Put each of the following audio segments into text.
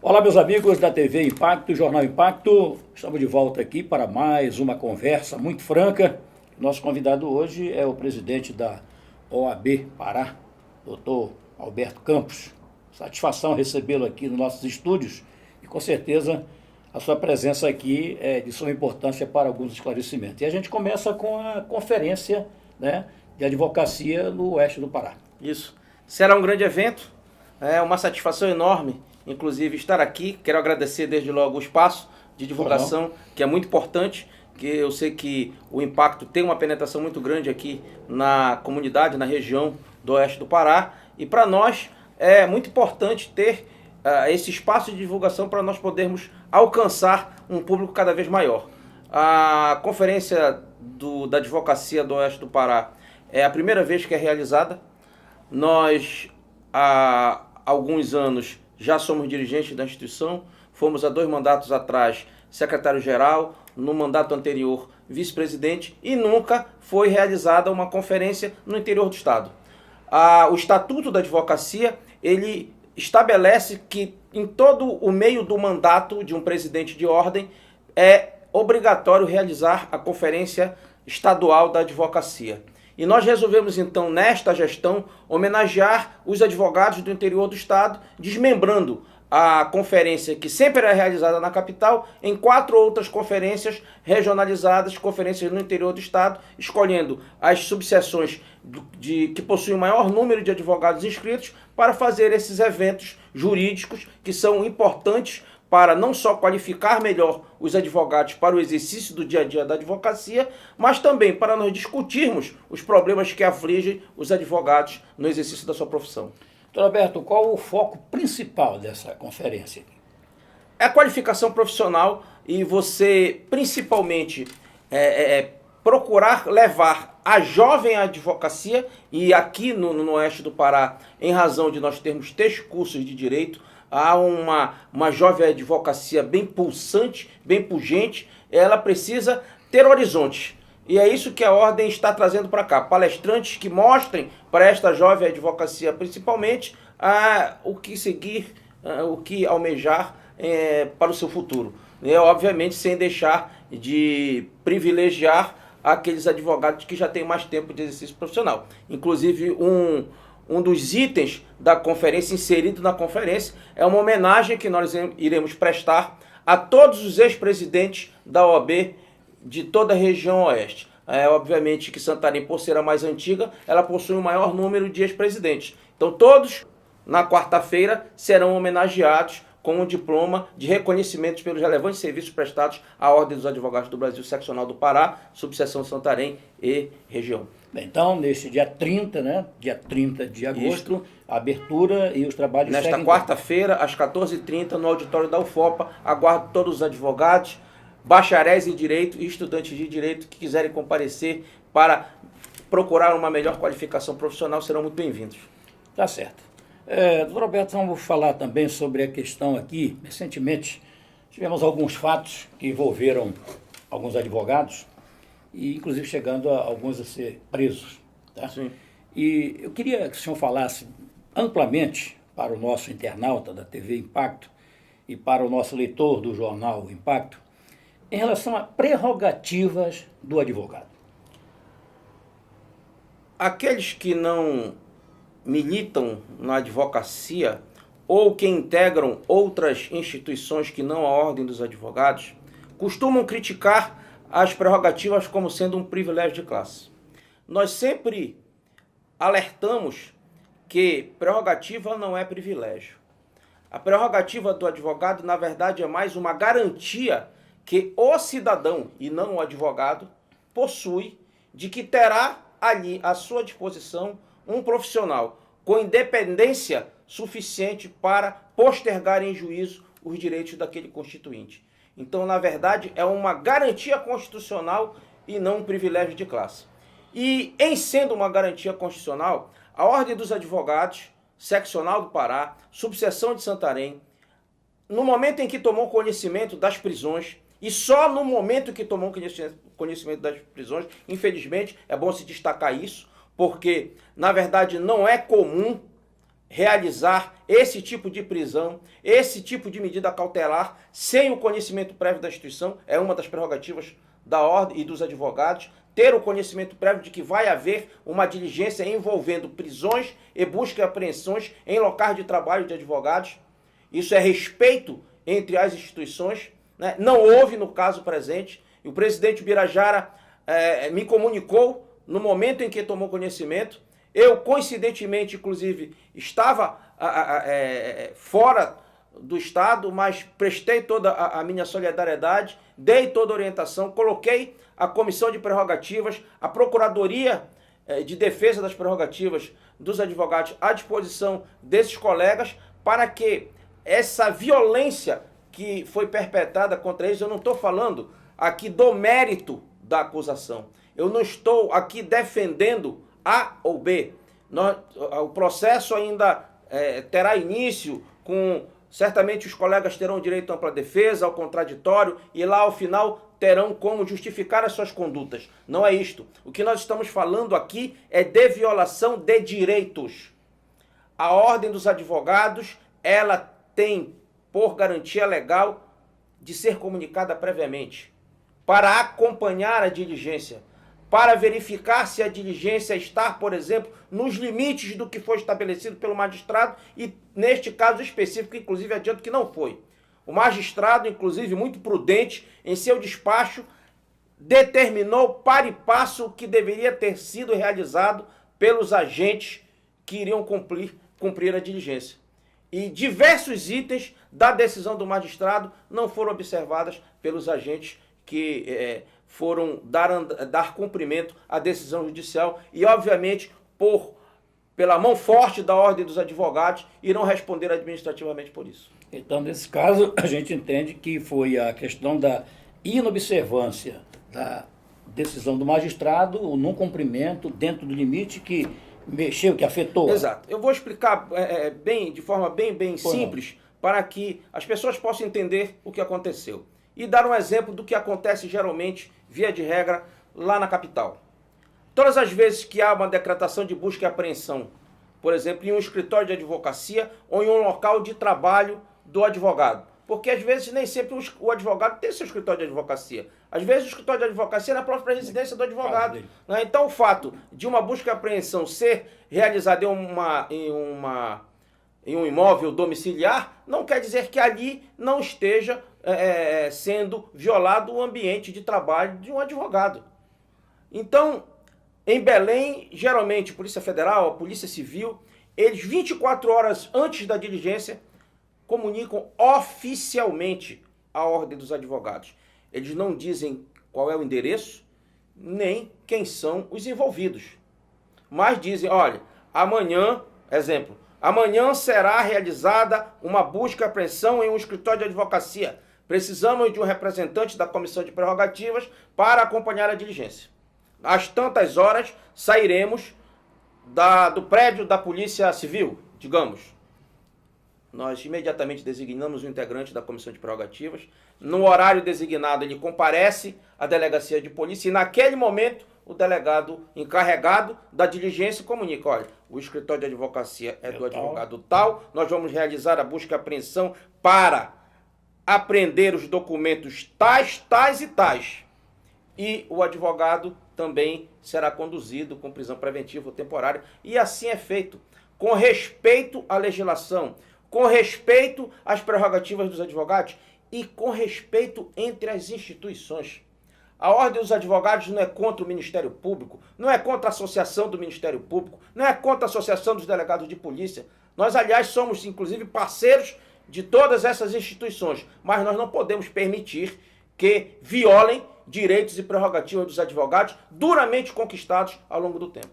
Olá, meus amigos da TV Impacto, Jornal Impacto. Estamos de volta aqui para mais uma conversa muito franca. Nosso convidado hoje é o presidente da OAB Pará, doutor Alberto Campos. Satisfação recebê-lo aqui nos nossos estúdios e, com certeza, a sua presença aqui é de suma importância para alguns esclarecimentos. E a gente começa com a conferência, de advocacia no oeste do Pará. Isso. Será um grande evento, é uma satisfação enorme, inclusive, estar aqui. Quero agradecer desde logo o espaço de divulgação, que é muito importante, que eu sei que o Impacto tem uma penetração muito grande aqui na comunidade, na região do oeste do Pará, e para nós é muito importante ter esse espaço de divulgação para nós podermos alcançar um público cada vez maior. A conferência da advocacia do oeste do Pará é a primeira vez que é realizada. Nós, há alguns anos, já somos dirigentes da instituição, fomos há 2 mandatos atrás secretário-geral, no mandato anterior vice-presidente, e nunca foi realizada uma conferência no interior do estado. O Estatuto da Advocacia, ele estabelece que em todo o meio do mandato de um presidente de ordem é obrigatório realizar a conferência estadual da advocacia. E nós resolvemos, então, nesta gestão, homenagear os advogados do interior do estado, desmembrando a conferência que sempre era realizada na capital em 4 outras conferências regionalizadas, conferências no interior do estado, escolhendo as subseções que possuem o maior número de advogados inscritos para fazer esses eventos jurídicos que são importantes para não só qualificar melhor os advogados para o exercício do dia a dia da advocacia, mas também para nós discutirmos os problemas que afligem os advogados no exercício da sua profissão. Doutor Alberto, qual o foco principal dessa conferência? É a qualificação profissional e você, principalmente, procurar levar a jovem advocacia, e aqui no oeste do Pará, em razão de nós termos 3 cursos de direito, há uma jovem advocacia bem pulsante, bem pujante, ela precisa ter horizonte. E é isso que a Ordem está trazendo para cá. Palestrantes que mostrem para esta jovem advocacia, principalmente, o que seguir, o que almejar para o seu futuro. Obviamente, sem deixar de privilegiar aqueles advogados que já têm mais tempo de exercício profissional. Inclusive, um dos itens da conferência, inserido na conferência, é uma homenagem que nós iremos prestar a todos os ex-presidentes da OAB de toda a região oeste. Obviamente que Santarém, por ser a mais antiga, ela possui o maior número de ex-presidentes. Então todos, na quarta-feira, serão homenageados com um diploma de reconhecimento pelos relevantes serviços prestados à Ordem dos Advogados do Brasil Seccional do Pará, subseção Santarém e região. Bem, então, nesse dia 30, dia 30 de agosto, a abertura e os trabalhos nesta quarta-feira, às 14h30, no auditório da UFOPA, aguardo todos os advogados, bacharéis em direito e estudantes de direito que quiserem comparecer para procurar uma melhor qualificação profissional, serão muito bem-vindos. Tá certo. Doutor Alberto, vamos falar também sobre a questão aqui. Recentemente, tivemos alguns fatos que envolveram alguns advogados, e inclusive chegando a alguns a ser presos. Tá? Sim. E eu queria que o senhor falasse amplamente para o nosso internauta da TV Impacto e para o nosso leitor do jornal Impacto, em relação a prerrogativas do advogado. Aqueles que não militam na advocacia ou que integram outras instituições que não a Ordem dos Advogados costumam criticar as prerrogativas como sendo um privilégio de classe. Nós sempre alertamos que prerrogativa não é privilégio. A prerrogativa do advogado, na verdade, é mais uma garantia que o cidadão, e não o advogado, possui de que terá ali à sua disposição um profissional com independência suficiente para postergar em juízo os direitos daquele constituinte. Então, na verdade, é uma garantia constitucional e não um privilégio de classe. E, em sendo uma garantia constitucional, a Ordem dos Advogados, Seccional do Pará, subseção de Santarém, no momento em que tomou conhecimento das prisões, e só no momento que tomou conhecimento das prisões, infelizmente, é bom se destacar isso, porque, na verdade, não é comum realizar esse tipo de prisão, esse tipo de medida cautelar, sem o conhecimento prévio da instituição. É uma das prerrogativas da ordem e dos advogados, ter o conhecimento prévio de que vai haver uma diligência envolvendo prisões e busca e apreensões em locais de trabalho de advogados. Isso é respeito entre as instituições, né? Não houve no caso presente, e o presidente Birajara me comunicou no momento em que tomou conhecimento. Eu, coincidentemente, inclusive, estava fora do Estado, mas prestei toda a minha solidariedade, dei toda a orientação, coloquei a Comissão de Prerrogativas, a Procuradoria de Defesa das Prerrogativas dos Advogados à disposição desses colegas para que essa violência que foi perpetrada contra eles, eu não estou falando aqui do mérito da acusação, eu não estou aqui defendendo A ou B. O processo ainda terá início com... Certamente os colegas terão direito à ampla defesa, ao contraditório, e lá ao final terão como justificar as suas condutas. Não é isto. O que nós estamos falando aqui é de violação de direitos. A Ordem dos Advogados, ela tem por garantia legal de ser comunicada previamente, para acompanhar a diligência, para verificar se a diligência está, por exemplo, nos limites do que foi estabelecido pelo magistrado, e neste caso específico, inclusive, adianto que não foi. O magistrado, inclusive, muito prudente em seu despacho, determinou para e passo o que deveria ter sido realizado pelos agentes que iriam cumprir a diligência. E diversos itens da decisão do magistrado não foram observadas pelos agentes que foram dar cumprimento à decisão judicial e, obviamente, pela mão forte da Ordem dos Advogados, irão responder administrativamente por isso. Então, nesse caso, a gente entende que foi a questão da inobservância da decisão do magistrado, o não cumprimento dentro do limite que mexeu, que afetou. Exato. Eu vou explicar de forma bem simples, para que as pessoas possam entender o que aconteceu. E dar um exemplo do que acontece geralmente, via de regra, lá na capital. Todas as vezes que há uma decretação de busca e apreensão, por exemplo, em um escritório de advocacia ou em um local de trabalho do advogado, porque às vezes nem sempre o advogado tem seu escritório de advocacia. Às vezes o escritório de advocacia é na própria residência do advogado. Né? Então o fato de uma busca e apreensão ser realizada em um imóvel domiciliar, não quer dizer que ali não esteja sendo violado o ambiente de trabalho de um advogado. Então, em Belém, geralmente, a Polícia Federal, a Polícia Civil, eles 24 horas antes da diligência comunicam oficialmente a Ordem dos Advogados. Eles não dizem qual é o endereço, nem quem são os envolvidos. Mas dizem, olha, amanhã, exemplo, amanhã será realizada uma busca e apreensão em um escritório de advocacia. Precisamos de um representante da Comissão de Prerrogativas para acompanhar a diligência. Às tantas horas sairemos do prédio da Polícia Civil, digamos. Nós imediatamente designamos o integrante da Comissão de Prerrogativas. No horário designado, ele comparece à delegacia de polícia e, naquele momento, o delegado encarregado da diligência comunica, olha, o escritório de advocacia é do advogado tal, nós vamos realizar a busca e apreensão para apreender os documentos tais, tais e tais. E o advogado também será conduzido com prisão preventiva ou temporária. E assim é feito, com respeito à legislação, com respeito às prerrogativas dos advogados e com respeito entre as instituições. A Ordem dos Advogados não é contra o Ministério Público, não é contra a Associação do Ministério Público, não é contra a Associação dos Delegados de Polícia. Nós, aliás, somos, inclusive, parceiros de todas essas instituições, mas nós não podemos permitir que violem direitos e prerrogativas dos advogados duramente conquistados ao longo do tempo.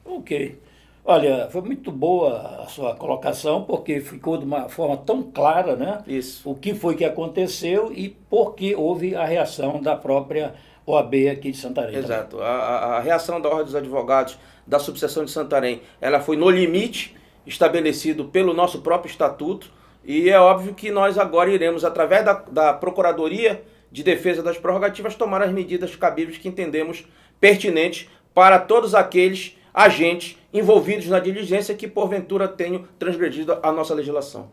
Ok. Olha, foi muito boa a sua colocação, porque ficou de uma forma tão clara, né? Isso. O que foi que aconteceu e por que houve a reação da própria OAB aqui de Santarém. Exato. A reação da Ordem dos Advogados da subseção de Santarém, ela foi no limite estabelecido pelo nosso próprio estatuto, e é óbvio que nós agora iremos, através da Procuradoria de Defesa das Prerrogativas, tomar as medidas cabíveis que entendemos pertinentes para todos aqueles agentes envolvidos na diligência que porventura tenham transgredido a nossa legislação.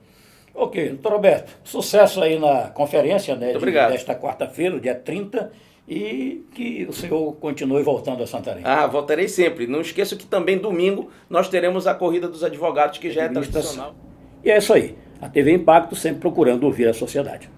Ok, doutor Roberto, sucesso aí na conferência, né, desta quarta-feira, dia 30, e que o senhor continue voltando a Santarém. Voltarei sempre. Não esqueço que também domingo nós teremos a Corrida dos Advogados, que já é tradicional. E é isso aí, a TV Impacto sempre procurando ouvir a sociedade.